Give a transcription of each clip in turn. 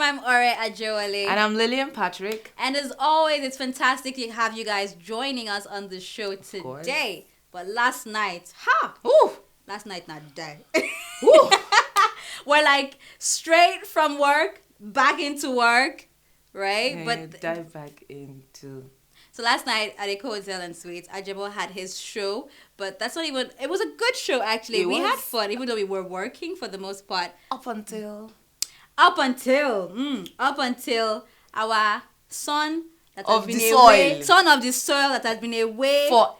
I'm Ore Ajewale. And I'm Lillian Patrick. And as always, it's fantastic to have you guys joining us on the show today. But last night, last night not day. We're like straight from work, back into work, right? But dive back into... So last night at Eco Hotel and Suites, Ajebo had his show, but that's not even... It was a good show, actually. We had fun, even though we were working for the most part. Up until our son that of has been the away, soil. son of the soil that has been away For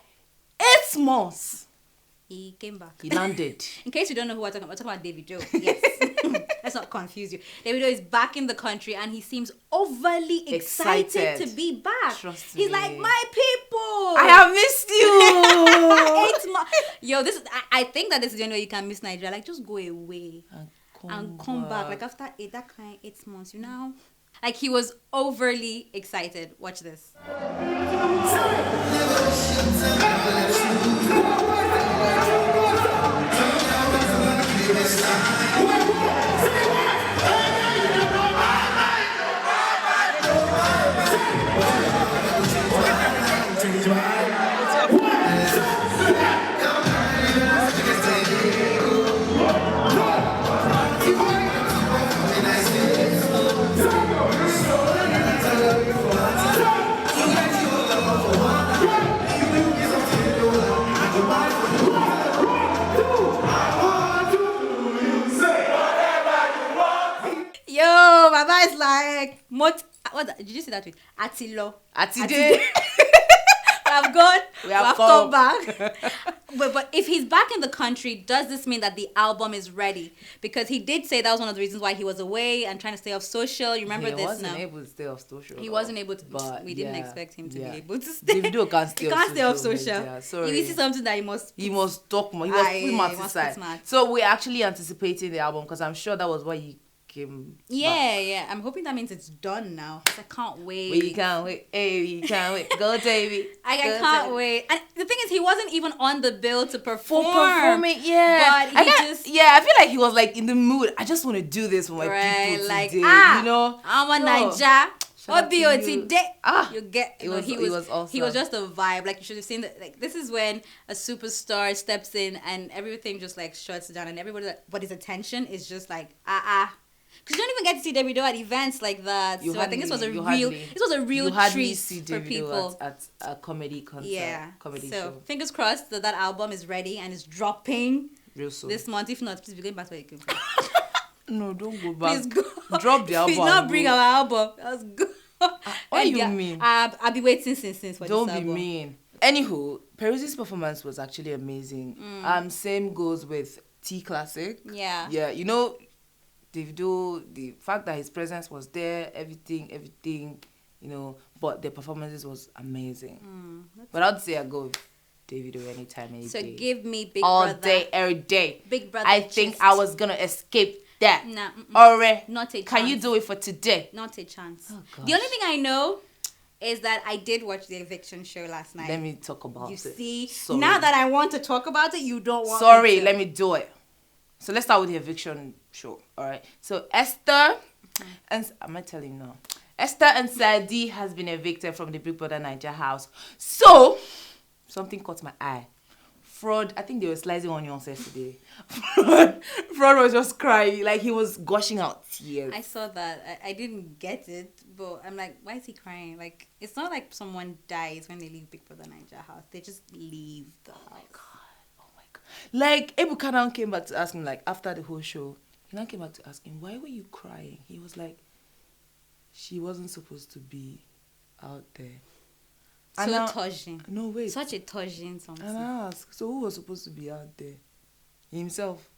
8 months. He came back. He landed. In case you don't know who we're talking about Davido. Yes. Let's not confuse you. Davido is back in the country and he seems overly excited to be back. Trust He's me. like, my people. I have missed you. 8 months. Yo, this is. I think that this is the only way you can miss Nigeria. Like, just go away and come back. Like after that kind of 8 months, you know. Like he was overly excited. Watch this. Yo, Baba is like, what did you see that tweet? Atilo. Atide. We have gone. We have come back. but if he's back in the country, does this mean that the album is ready? Because he did say that was one of the reasons why he was away and trying to stay off social. You remember this now? He wasn't able to stay off social. He wasn't able to. But we didn't expect him to be able to stay. Davido can't stay he off can't stay off social. social. Yeah, sorry. If you see something that he must talk more. He must put smart aside. So we're actually anticipating the album because I'm sure that was why he came back. I'm hoping that means it's done now. I can't wait. We can't wait. Hey, we can't wait. Go, Davey. I can't wait. And the thing is, he wasn't even on the bill to perform. For performing, yeah. But I feel like he was like in the mood. I just want to do this for my people like, today. You know? I'm a Naija. You get. He was awesome. He was just a vibe. Like you should have seen that. Like this is when a superstar steps in and everything just like shuts down and everybody's attention is just like Because you don't even get to see Davido at events like that. I think this was a real treat for people at a comedy concert. Yeah. Comedy show. So fingers crossed that album is ready and is dropping real soon this month. If not, please be going back to where you came from. No, don't go back. Please go. Drop the album. Please not bring our album. Let's go. What do you mean? I'll be waiting since for don't this album. Don't be mean. Anywho, Peruzzi's performance was actually amazing. Same goes with T Classic. Yeah. Yeah, you know, Davido, the fact that his presence was there, everything, you know, but the performances was amazing. But I'd say I go with Davido anytime, any day. So give me Big all Brother. All day, every day. Big Brother. I think I was going to escape that. Nah. Alright. Not a chance. Can you do it for today? Not a chance. Oh, the only thing I know is that I did watch the eviction show last night. Let me talk about it. You see, Sorry. now that I want to talk about it, you don't want Sorry, let me do it. So let's start with the eviction show, all right? So Esther, and am I telling you now? Esther and Sadi has been evicted from the Big Brother Naija house. So, something caught my eye. Fraud, I think they were slicing onions yesterday. Fraud was just crying, like he was gushing out tears. I saw that. I didn't get it, but I'm like, why is he crying? Like, it's not like someone dies when they leave Big Brother Naija house. They just leave the house. Oh my God. Like, Ebuka now came back to ask him, like, after the whole show, he now came back to ask him, why were you crying? He was like, she wasn't supposed to be out there. So touching. No, wait. Such a touching something. And I asked, so who was supposed to be out there? Himself.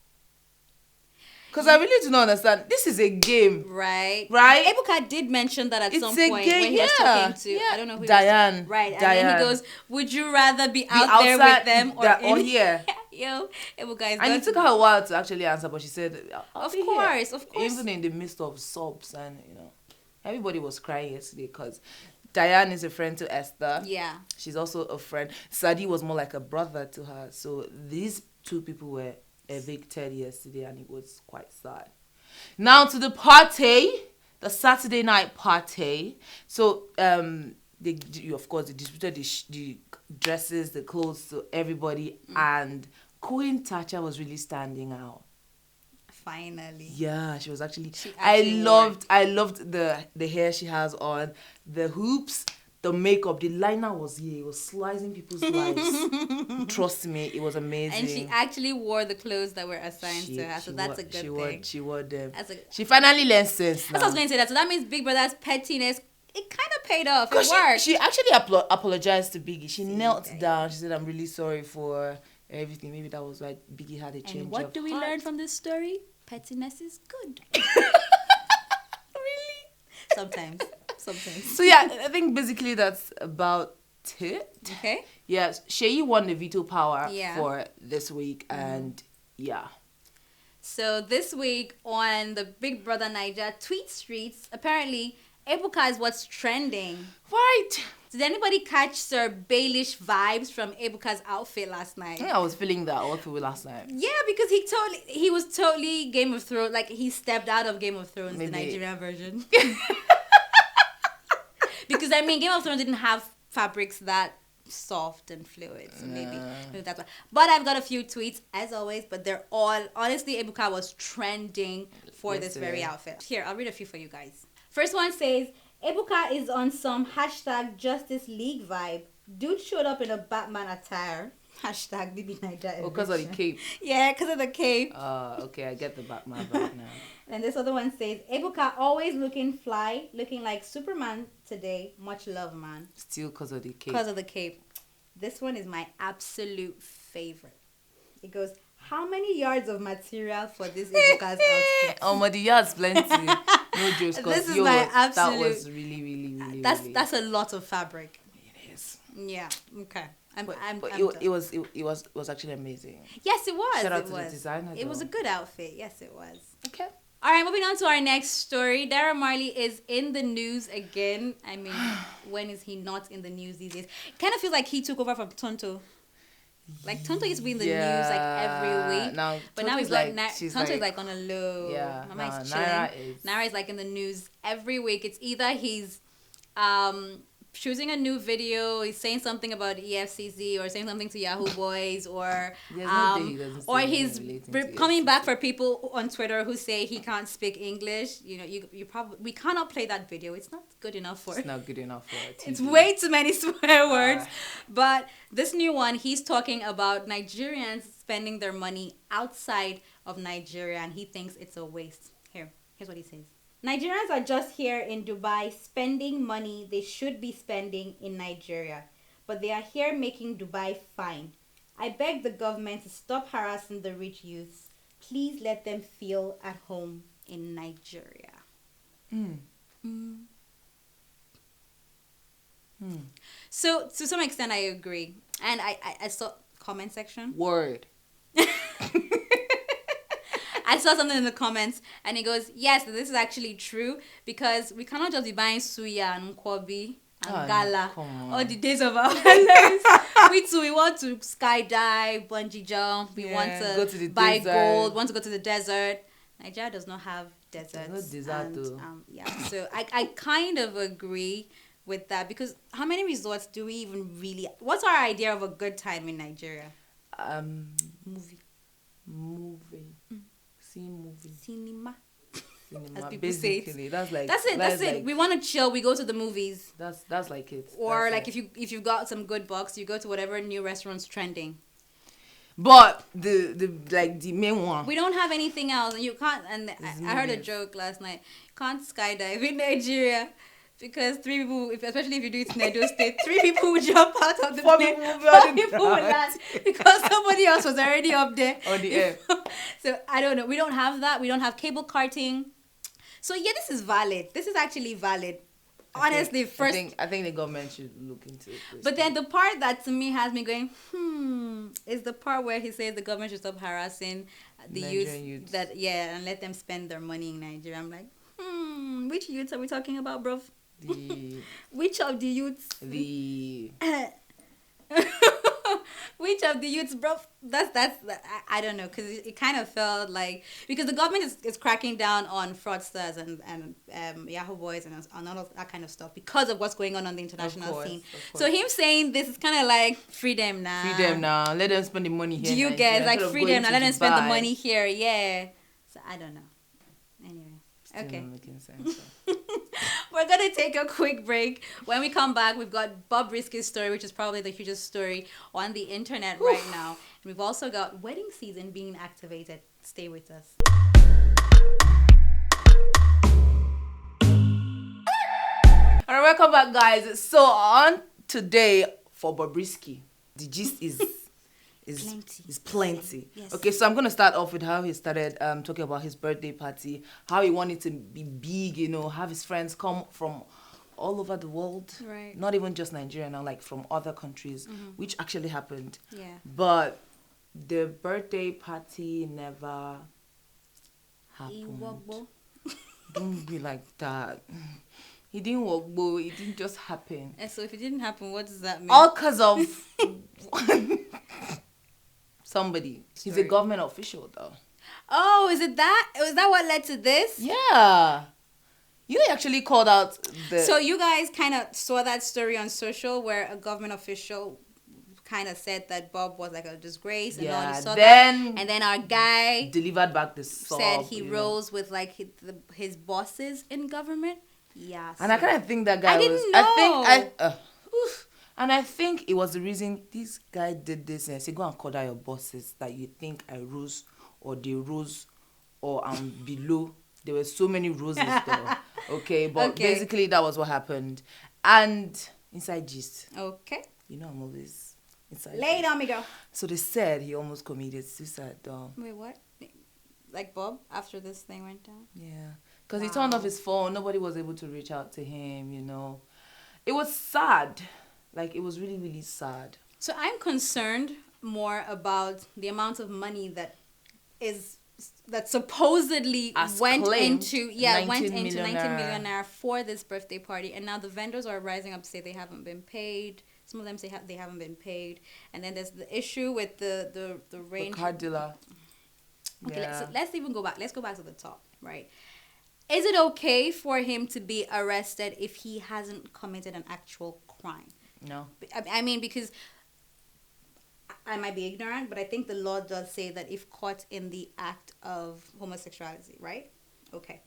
Because I really do not understand. This is a game. Right. Ebuka did mention that at it's some point when he was talking to, I don't know who Diane. Right. And Diane. then he goes, would you rather be out there with them or here? Yo, Ebuka is And it took her a while to actually answer, but she said, of course. Even in the midst of sobs and, you know, everybody was crying yesterday because Diane is a friend to Esther. Yeah. She's also a friend. Sadi was more like a brother to her. So these two people were evicted yesterday and it was quite sad. Now to the party. the Saturday night party. So of course they distributed the dresses, the clothes to everybody, and Queen Tacha was really standing out. Finally. Yeah, she was actually. actually wore it. I loved the hair she has on, the hoops, the makeup. The liner was here. It was slicing people's lives. Trust me, it was amazing. And she actually wore the clothes that were assigned to her, so that's a good thing. She wore them. That's She finally learned sense now. what I was going to say. That so that means Big Brother's pettiness. It kind of paid off. It Because worked. she actually apologized to Biggie. She knelt down. She said, "I'm really sorry for everything." Maybe that was why Biggie had a change And what of do we heart. learn from this story? Pettiness is good. Really? Sometimes. So yeah, I think basically that's about it. Okay. Yes, Sheyi won the veto power Yeah. for this week, and yeah. So this week on the Big Brother Niger tweet streets, apparently Ebuka is what's trending. Right. Did anybody catch Sir Baelish vibes from Ebuka's outfit last night? I think I was feeling that all through last night. Yeah, because he was totally Game of Thrones. Like he stepped out of Game of Thrones, Maybe. the Nigerian version. Because I mean, Game of Thrones didn't have fabrics that soft and fluid, so maybe that's why. But I've got a few tweets as always, but they're all honestly. Ebuka was trending for this very outfit. Here, I'll read a few for you guys. First one says, Ebuka is on some hashtag Justice League vibe. Dude showed up in a Batman attire. Hashtag Bibi Niger. Oh, because of the cape. Yeah, because of the cape. Okay, I get the Batman vibe now. And this other one says, Ebuka always looking fly, looking like Superman today. Much love, man. Still because of the cape. Because of the cape. This one is my absolute favorite. It goes, how many yards of material for this Ebuka's outfit? Oh, my, the yard's plenty. No jokes. This is my absolute. That was really. That's a lot of fabric. It is. Yeah. Okay. But I'm it was actually amazing. Yes, it was. Shout out it to was. the designer. It was a good outfit. Yes, it was. Okay. All right, moving on to our next story. Dara Marley is in the news again. I mean, when is he not in the news these days? Kind of feels like he took over from Tonto. Like Tonto used to be in the news like every week, now, but now he's like, like Tonto is like on a low. Yeah, Mama is Naira chilling. is. Naira is like in the news every week. It's either he's choosing a new video, he's saying something about EFCC or saying something to Yahoo Boys, or he's coming back for people on Twitter who say he can't speak English. You know, you probably we cannot play that video. It's not good enough for. It's not good enough for TV. It's way too many swear words. But this new one, he's talking about Nigerians spending their money outside of Nigeria, and he thinks it's a waste. Here's what he says. Nigerians are just here in Dubai spending money they should be spending in Nigeria, but they are here making Dubai fine. I beg the government to stop harassing the rich youths. Please let them feel at home in Nigeria. So to some extent I agree. And I saw comment section. Word. I saw something in the comments and it goes, yes, this is actually true because we cannot just be buying suya and nkwobi and gala all the days of our lives. We too, we want to skydive, bungee jump, we want to go to the buy desert. gold, want to go to the desert. Nigeria does not have deserts. No desert though. So I kind of agree with that because how many resorts do we even really... What's our idea of a good time in Nigeria? Movie. Cinema. As people say it. That's it. Like, we want to chill. We go to the movies. That's like it. Or that's like if you've got some good bucks, you go to whatever new restaurant's trending. But the main one. We don't have anything else, and you can't. And I heard a joke last night. You can't skydive in Nigeria. Because 3 people, especially if you do it in Edo State, 3 people will jump out of the plane. 4 people will land because somebody else was already up there on the air. So I don't know. We don't have that. We don't have cable karting. So yeah, this is valid. This is actually valid. Honestly, I think the government should look into it. But then the part that to me has me going, is the part where he says the government should stop harassing the youth that and let them spend their money in Nigeria. I'm like, which youths are we talking about, bruv? Which of the youths? Which which of the youths, bro? I don't know, because it kind of felt like, because the government is cracking down on fraudsters and Yahoo boys and all of that kind of stuff because of what's going on the international scene. So him saying this is kind of like freedom now. Freedom now. Let them spend the money here. Do you get like freedom now? Let them spend the money here. Yeah. So I don't know. Anyway. Still Okay. not making sense. We're going to take a quick break. When we come back, we've got Bob Risky's story, which is probably the hugest story on the internet right now. And we've also got wedding season being activated. Stay with us. All right, welcome back, guys. So on today for Bobrisky, the gist is plenty. Yes. Okay, so I'm gonna start off with how he started talking about his birthday party, how he wanted to be big, have his friends come from all over the world, Right. not even just Nigeria now, like from other countries, which actually happened. Yeah. But the birthday party never happened. Don't be like that. He didn't work, but it didn't just happen. And so if it didn't happen, what does that mean? All because of somebody. He's a Sorry. government official, though. Oh, is it that? Was that what led to this? Yeah. You actually called out the... So you guys kind of saw that story on social where a government official kind of said that Bob was like a disgrace and all. You saw then that? And then our guy delivered back the sub, said he rose with like his bosses in government. Yeah. And I kind of think that guy I was... didn't know. And I think it was the reason this guy did this and said, go and call out your bosses that you think I rose or they rose or I'm below. There were so many roses though. Okay, but basically that was what happened. And inside gist. Okay. I'm always inside. Lay it on me, girl. So they said he almost committed suicide though. Wait, what? Like Bob after this thing went down? Yeah. Because he turned off his phone. Nobody was able to reach out to him, It was sad. Like, it was really, really sad. So I'm concerned more about the amount of money that supposedly went into 19 million naira for this birthday party, and now the vendors are rising up to say they haven't been paid. Some of them say they haven't been paid, and then there's the issue with the range. The car dealer. Okay, Yeah. let's even go back. Let's go back to the top, right? Is it okay for him to be arrested if he hasn't committed an actual crime? No. I mean, because I might be ignorant, but I think the law does say that if caught in the act of homosexuality, right? Okay.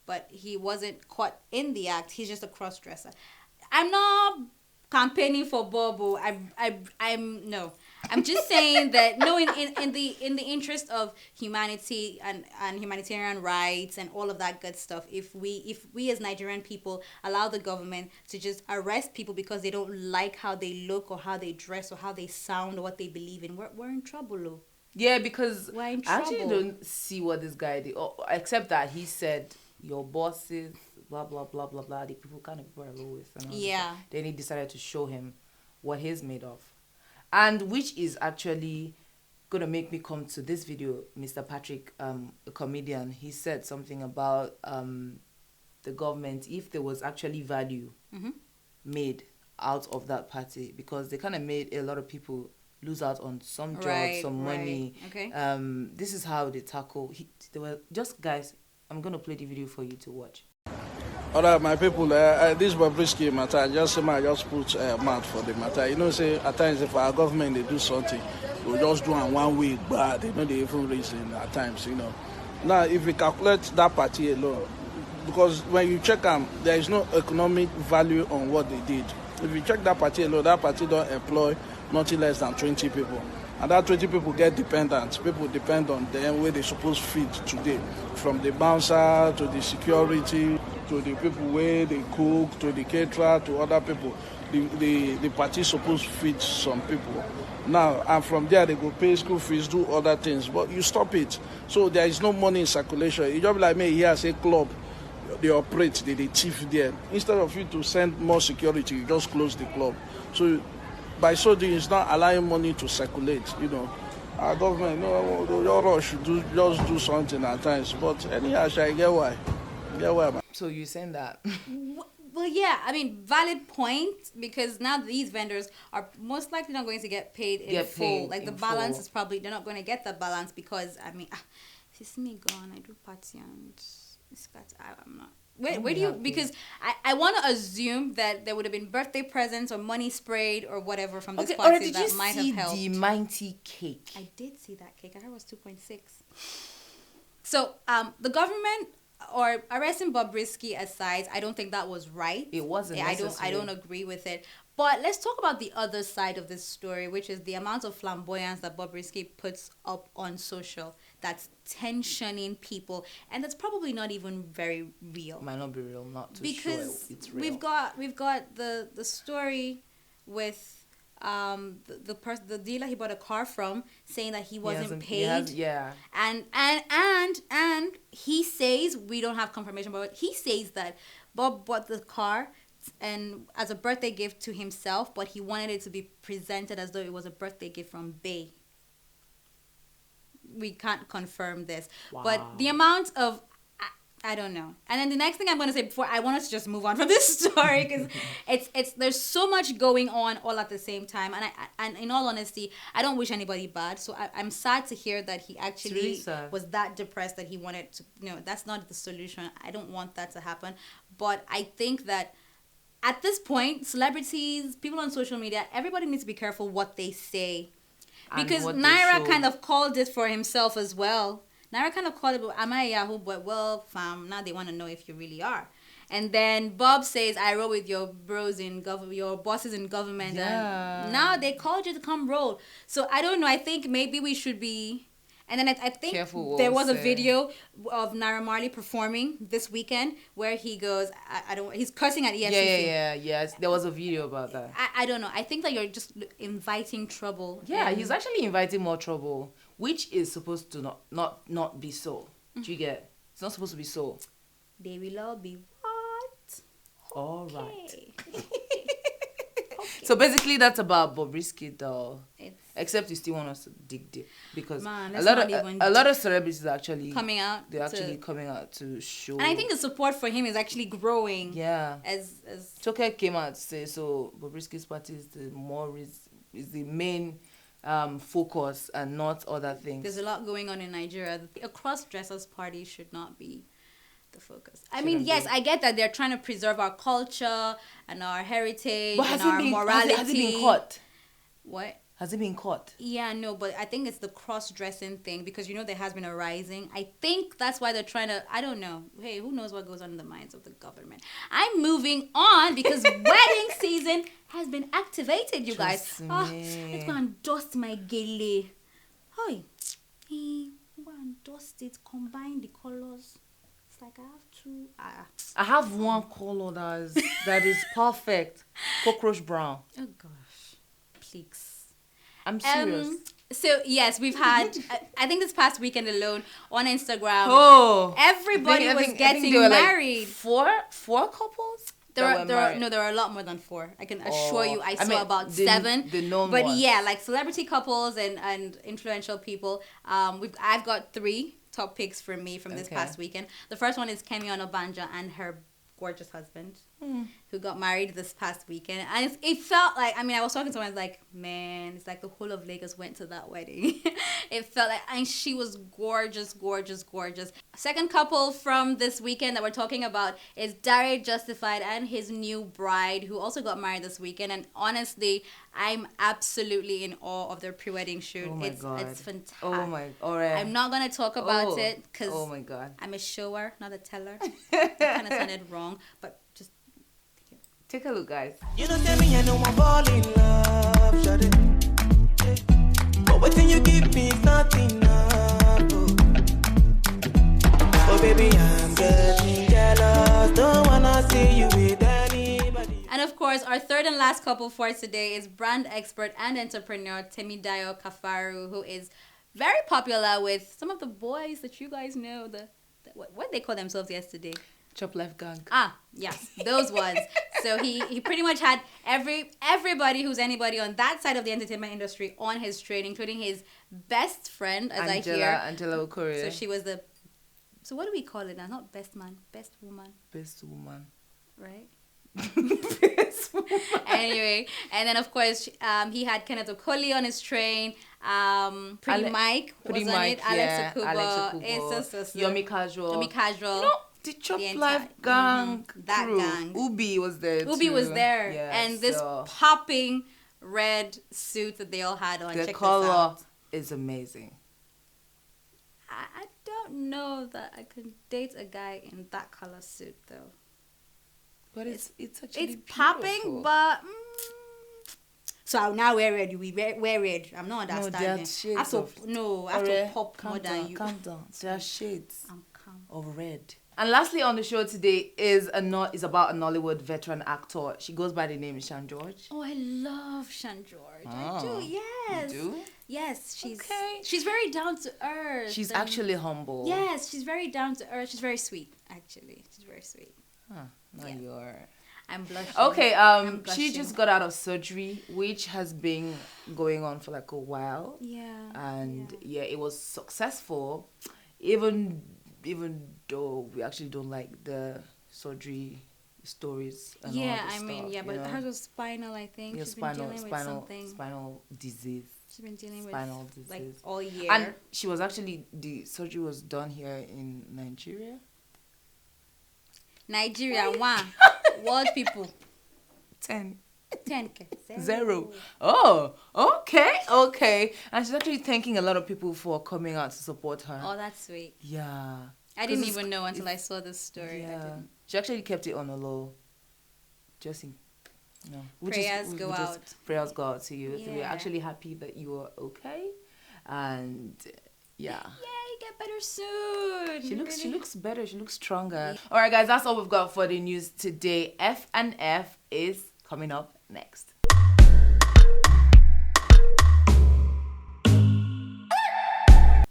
But he wasn't caught in the act. He's just a cross-dresser. I'm not campaigning for Bobo. No. I'm just saying that in the interest of humanity and humanitarian rights and all of that good stuff, if we as Nigerian people allow the government to just arrest people because they don't like how they look or how they dress or how they sound or what they believe in, we're in trouble, oh. Yeah, because We're in I actually trouble. don't see what this guy did, except that he said your bosses, blah blah blah blah blah. The people kind of people I roll with. And all Yeah. that. Then he decided to show him what he's made of. And which is actually going to make me come to this video. Mr. Patrick, a comedian, he said something about the government, if there was actually value made out of that party, because they kind of made a lot of people lose out on some jobs, some money. Okay. This is how they tackle. They were just, guys, I'm going to play the video for you to watch. All right, my people, this Bobrisky matter, I just put mouth for the matter. Say at times if our government, they do something, we'll just do it one week, but they don't even reason at times, Now, if we calculate that party alone, because when you check them, there is no economic value on what they did. If you check that party alone, that party don't employ nothing less than 20 people. And that 20 people get dependents. People depend on them where they supposed to feed today. From the bouncer to the security, to the people where they cook, to the caterer, to other people. The party supposed to feed some people. Now, and from there, they go pay school fees, do other things. But you stop it. So there is no money in circulation. You just be like me here, say club. They operate, they thief there. Instead of you to send more security, you just close the club. So by so doing, it's not allowing money to circulate, Our government, your rush should just do something at times. But anyhow, I get why. So you're saying that? Well, yeah, I mean, valid point, because now these vendors are most likely not going to get paid in full. paid Like, the in balance full. is probably, they're not going to get the balance because, I mean, if you see me gone, I do party and it's got, I'm not. Where do you, because I want to assume that there would have been birthday presents or money sprayed or whatever from this Okay, party or did you that might have see helped. the mighty cake? I did see that cake. I heard it was 2.6. So, the government, or arresting Bobrisky aside, I don't think that was right. It wasn't I necessary. don't agree with it. But let's talk about the other side of this story, which is the amount of flamboyance that Bobrisky puts up on social. That's tensioning people, and that's probably not even very real. Might not be real, not too Because sure it's real. we've got the story with the dealer he bought a car from saying that he wasn't paid. Yeah. And he says, we don't have confirmation, but he says that Bob bought the car and as a birthday gift to himself, but he wanted it to be presented as though it was a birthday gift from Bay. We can't confirm this, but the amount of I don't know. And then the next thing I'm going to say before I want us to just move on from this story, because it's there's so much going on all at the same time, and in all honesty, I don't wish anybody bad. So I'm sad to hear that he actually was that depressed that he wanted to. That's not the solution. I don't want that to happen. But I think that at this point, celebrities, people on social media, everybody needs to be careful what they say, because Naira kind of called it for himself as well. Naira kind of called it, am I a Yahoo? But well, fam, now they want to know if you really are. And then Bob says, I roll with your bros in government, your bosses in government. Yeah. And now they called you to come roll. So I don't know. I think maybe we should be. And then I think there was a video of Naira Marley performing this weekend where he goes, he's cursing at EFCC. Yes. There was a video about that. I don't know. I think that you're just inviting trouble. Yeah, he's actually inviting more trouble, which is supposed to not be so. Do you get? It's not supposed to be so. They will all be what? All right. Okay. So basically, that's about Bobrisky, though. It's Except you still want us to dig deep, because Man, a let's lot of celebrities are actually coming out. They're actually coming out to show. And I think the support for him is actually growing. Yeah. As Choke came out to say so. Bobrisky's party is the main focus and not other things. there's a lot going on in Nigeria. A cross-dressers party should not be the focus. I mean, yes, I get that they're trying to preserve our culture and our heritage and our morality. Has it been caught? What? Has it been caught? Yeah, no, but I think it's the cross-dressing thing, because there has been a rising. I think that's why they're trying to, I don't know. Hey, who knows what goes on in the minds of the government. I'm moving on because wedding season has been activated, you guys. Let's go and dust my gele. Hi. Hey, go and dust it, combine the colors. It's like I have two. I have one color that is perfect. Cockroach brown. Oh gosh. Please. I'm serious. So yes, we've had. I think this past weekend alone on Instagram. Oh, everybody was getting married. Like four couples. There are a lot more than 4. I can assure you. I saw about 7. The known but ones. Yeah, like celebrity couples and influential people. I've got 3 top picks for me from this past weekend. The first one is Kemi Onobanja and her gorgeous husband, who got married this past weekend. And it felt like, I was talking to someone, like, man, it's like the whole of Lagos went to that wedding. It felt like, and she was gorgeous, gorgeous, gorgeous. Second couple from this weekend that we're talking about is Dare Justified and his new bride, who also got married this weekend. And honestly, I'm absolutely in awe of their pre-wedding shoot. Oh my God. It's fantastic. Oh my, alright. I'm not going to talk about it because oh my God. I'm a shower, not a teller. That kind of sounded wrong, but just take a look, guys. You know, tell me I know I fall in love, shut it. But what you give me is not enough. Oh baby, I'm getting jealous. Don't wanna see you with anybody. And of course, our third and last couple for today is brand expert and entrepreneur Temidayo Kafaru, who is very popular with some of the boys that you guys know. What they call themselves yesterday? Chop Life Gang. Yes, those ones. So he pretty much had everybody who's anybody on that side of the entertainment industry on his trade, including his best friend, as I hear. Angela Okorie. So she was so what do we call it now? Not best man, best woman. Best woman. Right? Anyway, and then of course he had Kenneth Okoli on his train. Pretty Mike was Pretty on Mike, it. Alex yeah, Akubo. Alex Akubo, It's just Yomi Casual. Yomi Casual. You know, the Chop The Life entire- gang that crew. gang. Ubi was there Ubi too. was there, Yeah, and this so popping red suit that they all had on. the Check color this out. is amazing. I don't know that I could date a guy in that color suit though. But it's actually It's popping, beautiful. but so I'll now wear red. We wear red. I'm not there are understanding. shades I have to of- no. I have Alright, to pop calm more down, than you. Calm down. There are shades I'm calm. of red. And lastly on the show today is about a Nollywood veteran actor. She goes by the name Shan George. Oh, I love Shan George. I Oh, do. Yes. You do? Yes, Okay. she's very down to earth. She's and- actually humble. Yes, she's very down to earth. She's very sweet. Actually, she's very sweet. Huh, now Yeah. you're... I'm blushing. Okay, I'm she blushing. just got out of surgery, which has been going on for like a while. Yeah. And yeah, it was successful, even though we actually don't like the surgery stories and all Yeah, this I mean, stuff, yeah, you but know? hers was spinal. I think Yeah, she's been dealing with something. spinal disease. She's been dealing spinal with disease. like all year. And she was actually, the surgery was done here in Nigeria. Nigeria, one. World people, 10. 10K. 0. Oh, okay. And she's actually thanking a lot of people for coming out to support her. Oh, that's sweet. Yeah. I didn't 'Cause even know until I saw this story. I Yeah. didn't. She actually kept it on a low. Just in, Prayers go out. Prayers go out to you. So we're Yeah. actually happy that you are okay. And yeah. Yeah, you get better soon. She looks Really. better. She looks stronger. All right, guys, that's all we've got for the news today. F&F is coming up next.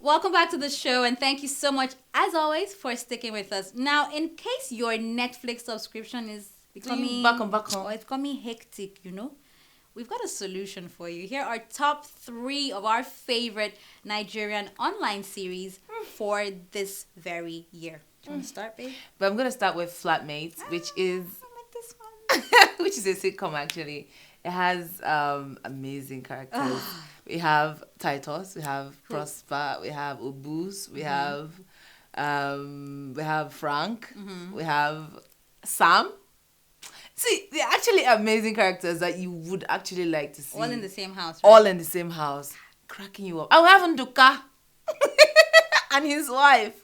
Welcome back to the show, and thank you so much, as always, for sticking with us. Now, in case your Netflix subscription is becoming back on. or it's becoming hectic, we've got a solution for you. Here are top 3 of our favorite Nigerian online series for this very year. Do you want to start, babe? But I'm gonna start with Flatmates, which is I like this one. which is a sitcom actually. It has amazing characters. We have Titus, we have Prosper, we have Obus, we have Frank, we have Sam. See, they're actually amazing characters that you would actually like to see. All in the same house, right? All in the same house, cracking you up. I have Nduka and his wife,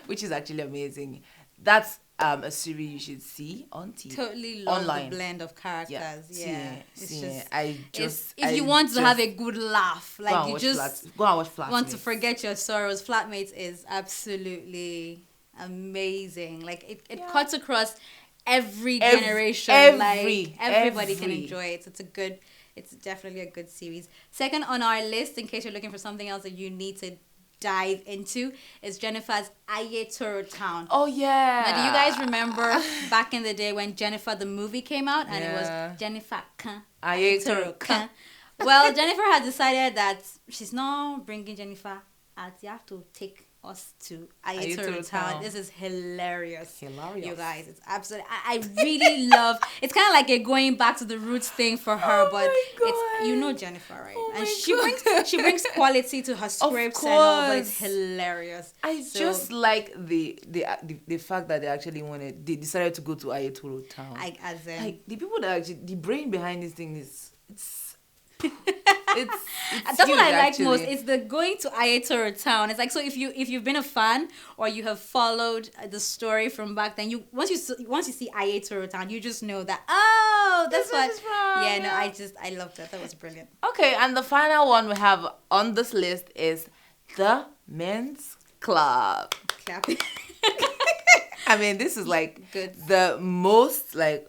which is actually amazing. That's a series you should see on TV. Totally love online. the blend of characters. Yeah, if you want to have a good laugh, like you just go and watch Flatmates. want to forget your sorrows, Flatmates is absolutely amazing. Like it cuts across every generation. Like everybody can enjoy it. It's definitely a good series. Second on our list, in case you're looking for something else that you need to dive into, is Jennifer's Ayetoro Town. Oh yeah. Now, do you guys remember back in the day when Jennifer the movie came out and it Yeah. was Jennifer Khan, Ayetoro Khan. Well, Jennifer had decided that she's not bringing Jennifer out. You have to take us to Ayetoro Town. This is hilarious. You guys. It's absolutely. I really love. It's kind of like a going back to the roots thing for her, but it's Jennifer, right? And she brings quality to her scripts and all, but it's hilarious. I just like the fact that they decided to go to Ayetoro Town. Like the people that actually, the brain behind this thing is it's that's what huge, I like actually. most. It's the going to Ayetoro Town. It's like, so if you've been a fan or you have followed the story from back then, once you see Ayetoro Town, you just know that that's what. I loved it. That was brilliant. Okay, and the final one we have on this list is the Men's Club. Clapping. I mean, this is like Good. the most like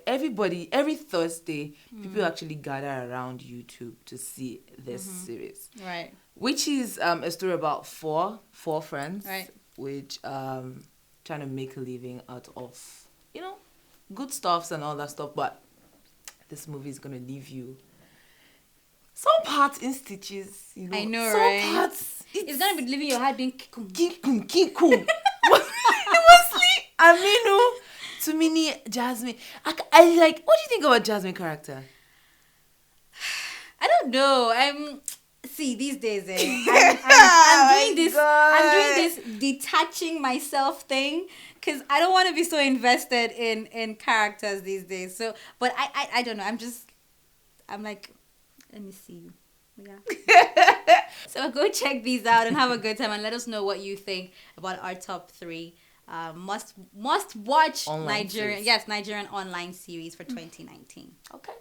everybody every Thursday people actually gather around YouTube to see this series, Right. which is a story about four friends, Right. which trying to make a living out of good stuffs and all that stuff, but this movie is gonna leave you some parts in stitches. I know, some right? parts It's gonna be leaving your heart being kikum. Kikum. Mostly Aminu to me, Jasmine. I like. What do you think about Jasmine character? I don't know. See, these days, I'm doing this. I'm doing this detaching myself thing because I don't want to be so invested in characters these days. So, but I don't know. I'm like, let me see. Yeah. So go check these out and have a good time and let us know what you think about our top 3 must watch Nigerian online series for 2019. Okay.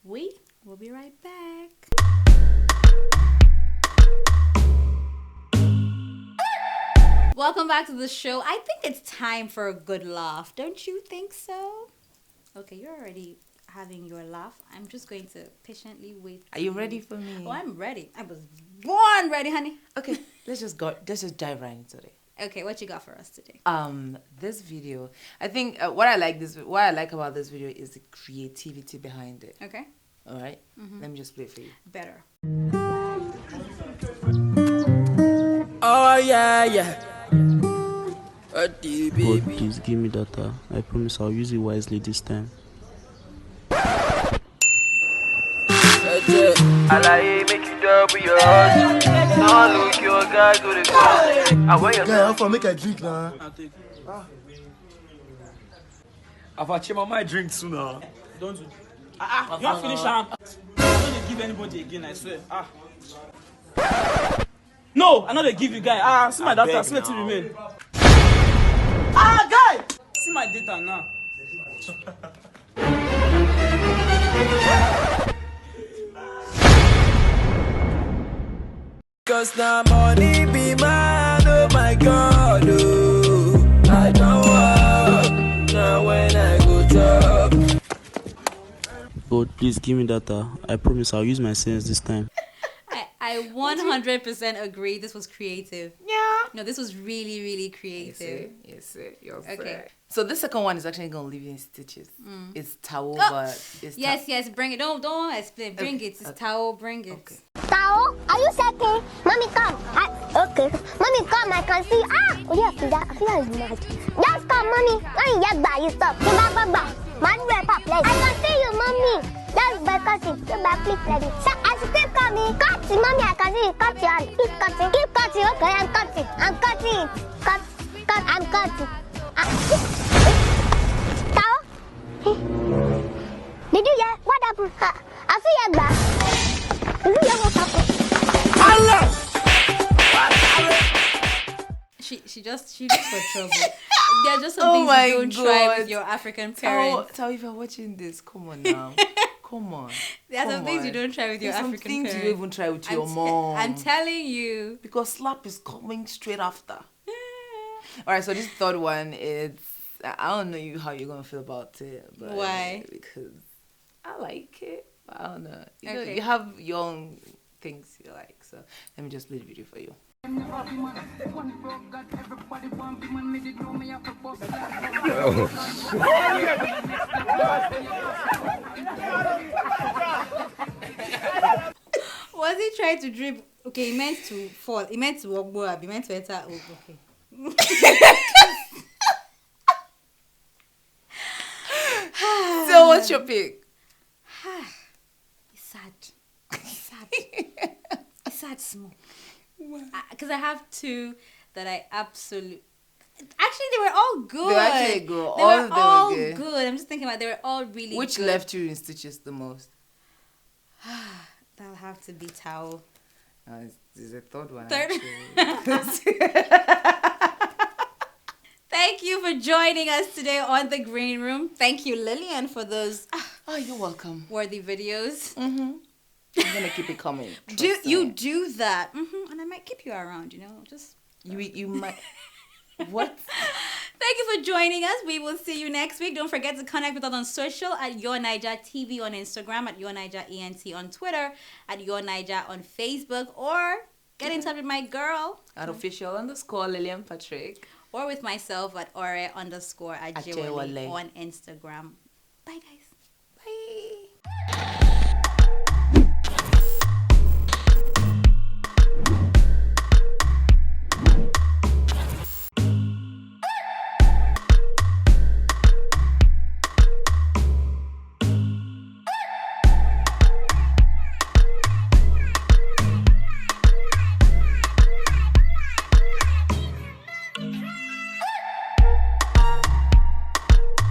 We'll be right back. Welcome back to the show. I think it's time for a good laugh. Don't you think so? Okay, you're already having your laugh. I'm just going to patiently wait. Are you ready for me? Oh, I'm ready. I was born ready, honey. Okay, let's just dive right into it. Okay, what you got for us today? This video, I think what I like about this video is the creativity behind it. Okay. All right. Let me just play it for you. Better. Oh yeah. God, please give me data. I promise I'll use it wisely this time. Alaye make you double your heart. Now look your guy go to come. I want your girl for make a drink now. I've achieved my drink soon now. Don't do. You have finished. I'm not gonna give anybody again. I swear. No, I'm not gonna give you guy. See my data. Swear to remain. Guy. See my data now. Cause now money be mine, oh my God, oh. I don't walk, now when I go talk. God, please give me data. I promise I'll use my sense this time. I 100% agree. This was creative. Yeah. No, this was really, really creative. Yes, sir. Okay. So the second one is actually gonna leave you in stitches. It's towel, but it's Yes, bring it. Don't explain. Bring it. It's towel. Bring it. Okay. Tao, are you setting? Mommy, come. Okay. Mommy, come. I can see. Oh, yeah, I feel like mad. Just come, mommy. Mommy, just buy you stuff. I can see you, mommy. That's because it's the back, please, let me. I should keep coming. Cut it, mommy. I can see you. Cut your hand. Keep cutting. Keep cutting. Okay, I'm cutting. I'm cutting it. Cut. I'm cutting. Tao? Did you hear? What happened? I see your back. Did you hear what happened? She just for trouble. There are just some things you don't try with your African parents. Tao, if you're watching this, come on now. Come on. There are some things you don't try with your African things parents. you don't even try with your mom. I'm telling you. Because slap is coming straight after. Alright, so this third one is, I don't know how you're gonna feel about it. But why? Because I like it. I don't know. You know, Okay. you have your own things you like. So let me just play the video for you. Was he trying to dribble? Okay, he meant to fall. He meant to walk more. He meant to enter. Oh, okay. So what's your pick? It's sad. It's sad small. Because I have 2 that I absolutely... Actually, they were all good. They were actually good. They All were of them were all good. good. I'm just thinking about they were all really Which good. left you in stitches the most? That'll have to be towel. There's a third one. Third. actually. Thank you for joining us today on The Green Room. Thank you, Lillian, for those Oh, you're welcome. worthy videos. I'm gonna keep it coming. Do that, and I might keep you around. Just You might. What? thank you for joining us. We will see you next week. Don't forget to connect with us on social at Your Niger TV on Instagram, at Your Niger ENT on Twitter, at Your Niger on Facebook, or get in touch with my girl At official_ Lillian Patrick. or with myself at Ore_Ajewale Ajewale. on Instagram. Bye, guys.